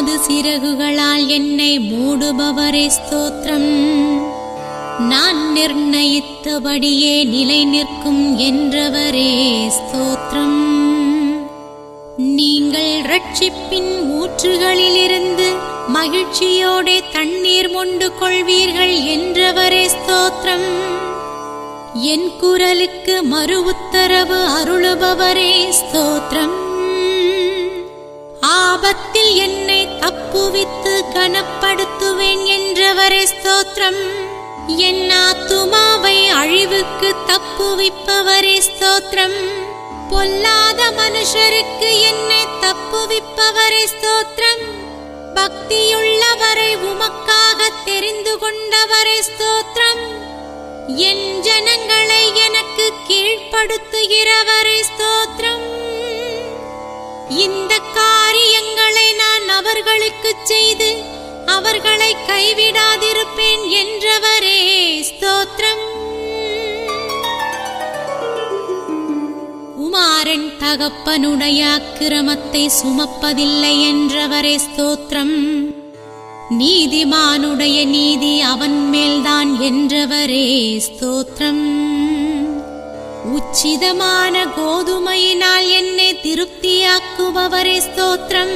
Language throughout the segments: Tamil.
உமது சிறகுகளால் என்னை மூடுபவரே ஸ்தோத்திரம். நான் நிர்ணயித்தபடியே நிலை நிற்கும் என்றவரே ஸ்தோத்திரம். நீங்கள் இரட்சிப்பின் ஊற்றுகளிலிருந்து மகிழ்ச்சியோടെ தண்ணீர் மொண்டு கொள்வீர்கள் என்றவரே ஸ்தோத்திரம். என் குரலுக்கு மறு உத்தரவு அருளுபவரே ஸ்தோத்திரம். ஆபத்தில் என்னை தப்புவித்து கனப்படுத்துவேன் என்றவரே ஸ்தோத்திரம். என் ஆத்துமாவை அழிவுக்கு தப்புவிப்பவரே ஸ்தோத்திரம். பொல்லாத மனுஷருக்கு என்னை தப்புவிப்பவரே ஸ்தோத்திரம். பக்தியுள்ளவரை உமக்காக தெரிந்து கொண்டவரே ஸ்தோத்திரம். என் ஜனங்களை எனக்கு கீழ்ப்படுத்துகிறவரே ஸ்தோத்திரம். இந்த காரியங்களை நான் அவர்களுக்கு செய்து அவர்களை கைவிடாதிருப்பேன் என்றவரே ஸ்தோத்திரம். குமாரன் தகப்பனுடைய அக்கிரமத்தை சுமப்பதில்லை என்றவரே ஸ்தோத்திரம். நீதிமானுடைய நீதி அவன் மேல்தான் என்றவரே ஸ்தோத்திரம். உச்சிதமான கோதுமையினால் என்னை திருப்தியாக்குபவரே ஸ்தோத்திரம்.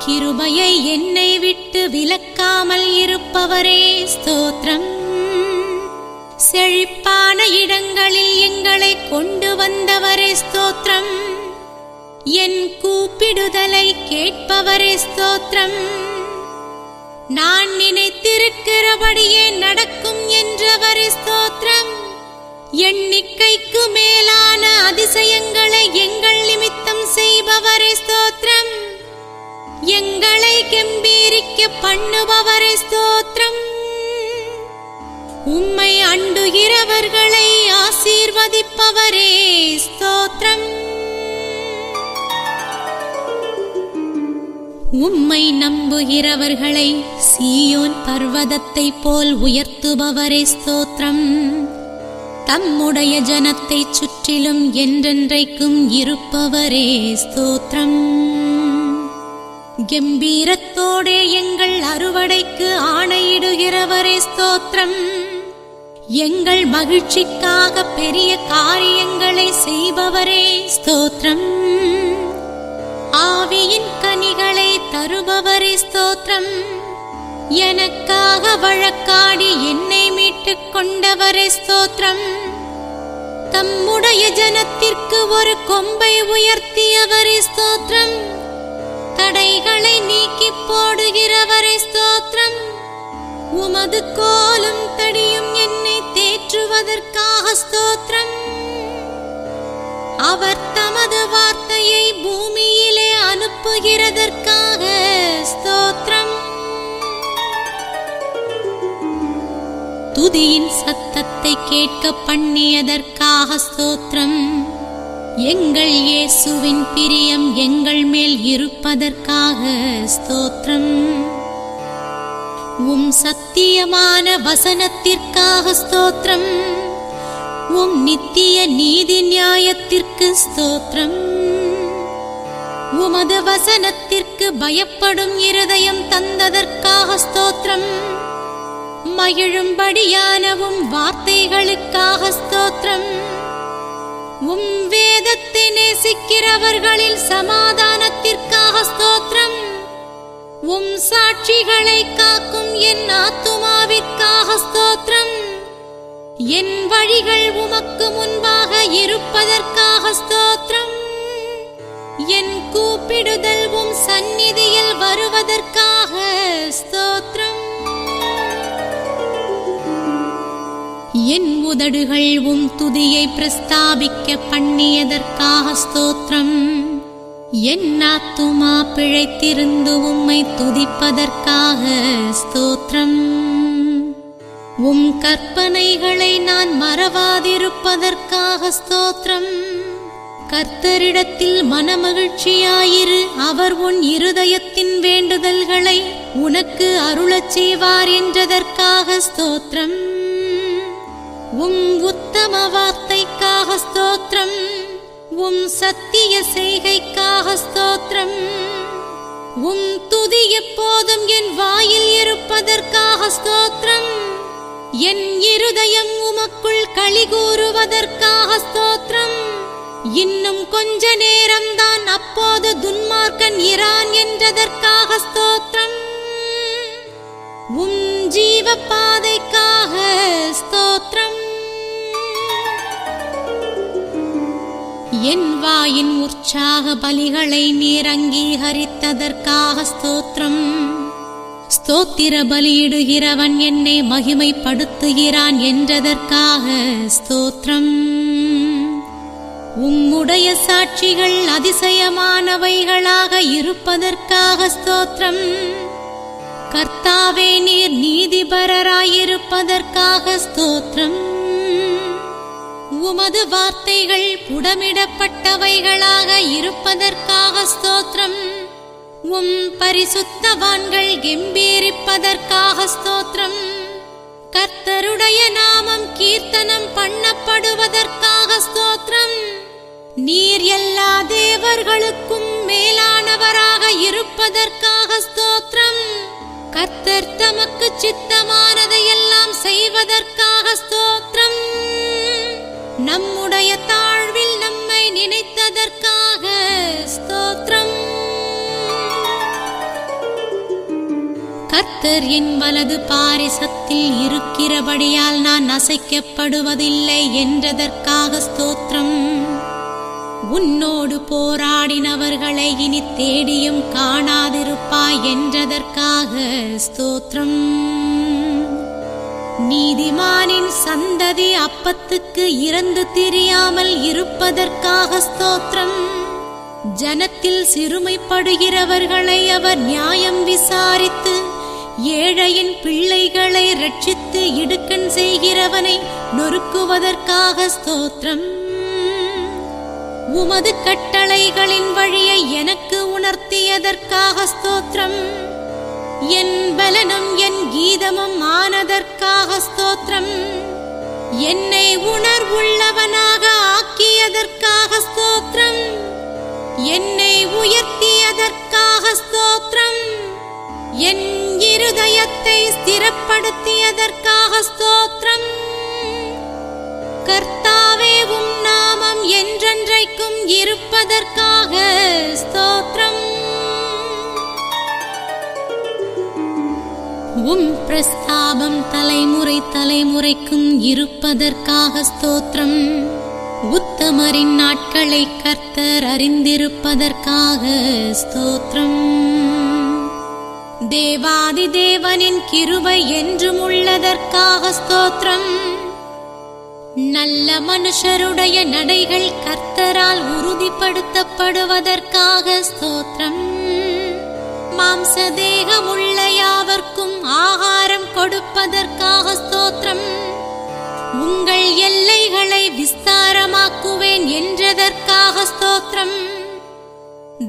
கிருபையை என்னை விட்டு விலக்காமல் இருப்பவரே ஸ்தோத்திரம். செழிப்பான இடங்களில் எங்களை கொண்டு வந்தவரே ஸ்தோத்திரம். என் கூப்பிடுதலை கேட்பவரே ஸ்தோத்திரம். நான் நினைத்திருக்கிறபடியே நடக்கும் என்றவரே ஸ்தோத்திரம். எண்ணிக்கைக்கு மேலான அதிசயங்களை எங்கள் நிமித்தம் செய்பவரே ஸ்தோத்திரம். எங்களை கம்பீரிக்க பண்ணுபவரே ஸ்தோத்திரம். உம்மை அண்டுகிறவர்களை ஆசீர்வதிப்பவரே ஸ்தோத்திரம். உம்மை நம்புகிறவர்களை சீயோன் பர்வதத்தை போல் உயர்த்துபவரே ஸ்தோத்திரம். தம்முடைய ஜனத்தை சுற்றிலும் என்றென்றைக்கும் இருப்பவரே ஸ்தோத்திரம். கம்பீரத்தோடே எங்கள் அறுவடைக்கு ஆணையிடுகிறவரே ஸ்தோத்திரம். எங்கள் மகிழ்ச்சிக்காக பெரிய காரியங்களை செய்பவரே ஸ்தோத்திரம். ஆவியின் கனிகளை தருபவரே ஸ்தோத்திரம். எனக்காக வழக்காடி என்னை மீட்டுக் கொண்டவரே ஸ்தோத்திரம். தம்முடைய ஜனத்திற்கு ஒரு கொம்பை உயர்த்தியவரே ஸ்தோத்திரம். தடைகளை நீக்கி போடுகிறவரே ஸ்தோத்திரம். உமது கோலும் தடியும் என்னை தேற்றுவதற்காக ஸ்தோத்திரம். அவர் தமது வார்த்தையை பூமியிலே அனுப்புகிறதற்காக ஸ்தோத்திரம். துதியின் சத்தத்தை கேட்க பண்ணியதற்காக ஸ்தோத்திரம். எங்கள் இயேசுவின் பிரியம் எங்கள் மேல் இருப்பதற்காக ஸ்தோத்திரம். உம் சத்தியமான வசனத்திற்காக ஸ்தோத்திரம். உம் நித்திய நீதி நியாயத்திற்கு ஸ்தோத்திரம். உமது வசனத்திற்கு பயப்படும் இருதயம் தந்ததற்காக ஸ்தோத்திரம். மகிழும்படியான உம் வார்த்தைகளுக்காக ஸ்தோத்திரம். உம் வேதத்தை நேசிக்கிறவர்களில் சமாதானத்திற்காக ஸ்தோத்திரம். உம் சாட்சிகளை காக்கும் என் ஆத்துமாவிற்காக ஸ்தோத்திரம். என் வழிகள் உமக்கு முன்பாக இருப்பதற்காக ஸ்தோத்திரம். என் கூப்பிடுதல் உம் சந்நிதியில் வருவதற்காக ஸ்தோத்திரம். என் உதடுகள் உம் துதியை பிரஸ்தாபிக்க பண்ணியதற்காக ஸ்தோத்திரம். என் ஆத்துமா பிழைத்திருந்து உம்மை துதிப்பதற்காக ஸ்தோத்திரம். உம் கற்பனைகளை நான் மறவாதிருப்பதற்காக ஸ்தோத்திரம். கர்த்தரிடத்தில் மனமகிழ்ச்சியாயிரு, அவர் உன் இருதயத்தின் வேண்டுதல்களை உனக்கு அருளச் செய்வார் என்றதற்காக ஸ்தோத்திரம். உம் உத்தம வார்த்தைக்காக ஸ்தோத்திரம். உம் சத்திய செய்கைக்காக ஸ்தோத்திரம். உம் துதி எப்போதும் என் வாயில் இருப்பதற்காக ஸ்தோத்திரம். என் இருதயம் உமக்குள் களி கூறுவதற்காக ஸ்தோத்திரம். இன்னும் கொஞ்ச நேரம்தான், அப்போது துன்மார்க்கன் இரான் என்றதற்காக ஸ்தோத்திரம். உம் ஜீவ பாதைக்காக ஸ்தோத்திரம். என் வாயின் உற்சாக பலிகளை நீர் அங்கீகரித்ததற்காக ஸ்தோத்திரம். ஸ்தோத்திர பலியிடுகிறவன் என்னை மகிமைப்படுத்துகிறான் என்றதற்காக ஸ்தோத்திரம். உம்முடைய சாட்சிகள் அதிசயமானவைகளாக இருப்பதற்காக ஸ்தோத்திரம். கர்த்தாவே, நீர் நீதிபரராயிருப்பதற்காக ஸ்தோத்திரம். உமது வார்த்தைகள் புடமிடப்பட்டவைகளாக இருப்பதற்காக ஸ்தோத்திரம். உம் பரிசுத்தவான்கள் கெம்பீரிப்பதற்காக ஸ்தோத்திரம். கர்த்தருடைய நாமம் கீர்த்தனம் பண்ணப்படுவதற்காக ஸ்தோத்திரம். நீர் எல்லா தேவர்களுக்கும் மேலானவராக இருப்பதற்காக ஸ்தோத்திரம். கர்த்தர் தமக்கு சித்தமானதையெல்லாம் செய்வதற்காக ஸ்தோத்திரம். நம்முடைய தாழ்வில் நம்மை நினைத்ததற்காக ஸ்தோத்திரம். கர்த்தர் என் வலது பாரிசத்தில் இருக்கிறபடியால் நான் அசைக்கப்படுவதில்லை என்றதற்காக ஸ்தோத்திரம். உன்னோடு போராடினவர்களை இனி தேடியும் காணாதிருப்பாய் என்றதற்காக ஸ்தோத்திரம். நீதிமானின் சந்ததி அப்பத்துக்கு இறந்து திரியாமல் இருப்பதற்காக ஸ்தோத்திரம். ஜனத்தில் சிறுமைப்படுகிறவர்களை அவர் நியாயம் விசாரித்து, ஏழையின் பிள்ளைகளை ரட்சித்து இடுக்கண் செய்கிறவனை நொறுக்குவதற்காக ஸ்தோத்திரம். உமது கட்டளைகளின் வழியை எனக்கு உணர்த்தியதற்காக ஸ்தோத்திரம். என் பலனும் என் கீதமும் ஆனதற்காக ஸ்தோத்திரம். என்னை உணர்வுள்ளவனாக ஆக்கியதற்காக ஸ்தோத்திரம். என்னை உயர்த்தியதற்காக ஸ்தோத்திரம். என் இருதயத்தை ஸ்திரப்படுத்தியதற்காக ஸ்தோத்திரம். கர்த்தாவே, உம் நாமம் என்றென்றைக்கும் இருப்பதற்காக ஸ்தோத்திரம். உம் பிரஸ்தாபம் தலைமுறை தலைமுறைக்கும் இருப்பதற்காக ஸ்தோத்திரம். உத்தமரின் நாட்களை கர்த்தர் அறிந்திருப்பதற்காக ஸ்தோத்திரம். தேவாதி தேவனின் கிருபை என்றும் உள்ளதற்காக ஸ்தோத்திரம். நல்ல மனுஷருடைய நடைகள் கர்த்தரால் உறுதிப்படுத்தப்படுவதற்காக ஸ்தோத்திரம். மாம்ச தேகமுள்ள யாவர்க்கும் ஆகாரம் கொடுப்பதற்காக ஸ்தோத்திரம். உங்கள் எல்லைகளை விஸ்தாரமாக்குவேன் என்றதற்காக ஸ்தோத்திரம்.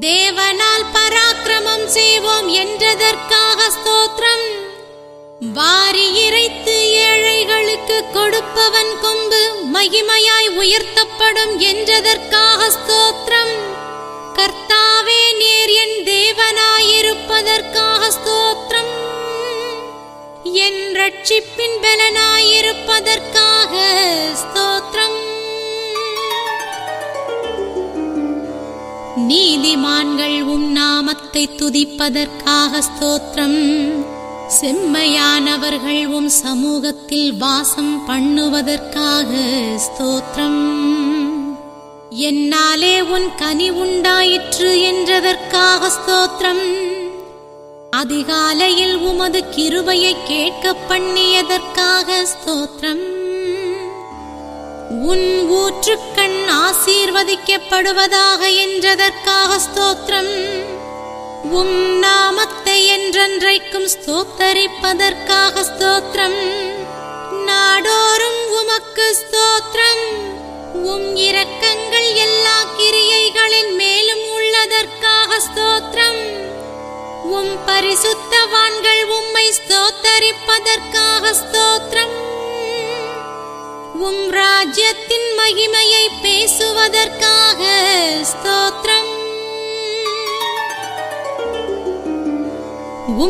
தேவனால் பராக்கிரமம் செய்வோம் என்றதற்காக ஸ்தோத்திரம். வாரி இறைத்து ஏழைகளுக்கு கொடுப்பவன் கொம்பு மகிமையாய் உயர்த்தப்படும் என்றதற்காக ஸ்தோத்திரம். கர்த்தாவே, நீர் என் தேவனாயிருப்பதற்காக ஸ்தோத்திரம். என் ரட்சிப்பின் பலனாயிருப்பதற்காக ஸ்தோத்திரம். நீதிமான்கள் உம் நாமத்தை துதிப்பதற்காக ஸ்தோத்திரம். செம்மையானவர்கள் உம் சமூகத்தில் வாசம் பண்ணுவதற்காக ஸ்தோத்திரம். என்னாலே உன் கனி உண்டாயிற்று என்றதற்காக ஸ்தோத்திரம். அதிகாலையில் உமது கிருபையை கேட்க பண்ணியதற்காக ஸ்தோத்திரம். உன் ஊற்றுக்கண் ஆசீர்வதிக்கப்படுவதாக என்றதற்காக ஸ்தோத்திரம். உம் நாமத்தை என்றென்றைக்கும் ஸ்தோத்தரிப்பதற்காக ஸ்தோத்திரம். நாடோறும் உமக்கு ஸ்தோத்திரம். உம் இரக்கங்கள் எல்லா கிரியைகளின் மேலும் உள்ளதற்காக ஸ்தோத்திரம். உம் பரிசுத்தவான்கள் உம்மை ஸ்தோத்தரிப்பதற்காக ஸ்தோத்திரம். உம் ராஜ்யத்தின் மகிமையை பேசுவதற்காக ஸ்தோத்திரம்.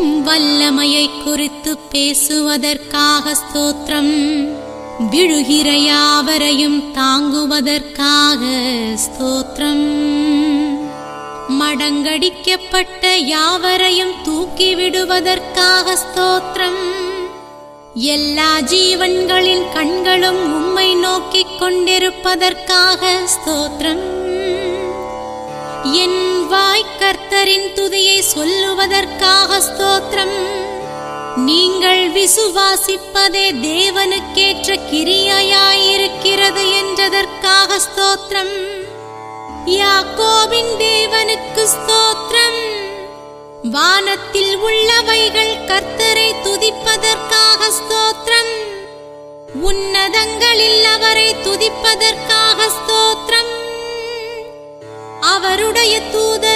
வல்லமையை குறித்து பேசுவதற்காக ஸ்தோத்திரம். விழுகிற யாவரையும் தாங்குவதற்காக ஸ்தோத்திரம். மடங்கடிக்கப்பட்ட யாவரையும் தூக்கிவிடுவதற்காக ஸ்தோத்திரம். எல்லா ஜீவன்களின் கண்களும் உம்மை நோக்கிக் கொண்டிருப்பதற்காக ஸ்தோத்திரம். என் வாய் கர்த்தரின் துதியை சொல்லுவதற்காக ஸ்தோத்திரம். நீங்கள் விசுவாசிப்பதே தேவனுக்கேற்ற கிரியையாயிருக்கிறது என்றதற்காக ஸ்தோத்திரம். யாக்கோபின் தேவனுக்கு ஸ்தோத்திரம். வானத்தில் உள்ளவைகள் கர்த்தரை துதிப்பதற்காக ஸ்தோத்திரம். உன்னதங்களில் அவரை துதிப்பதற்காக ஸ்தோத்திரம். அவருடைய தூதர்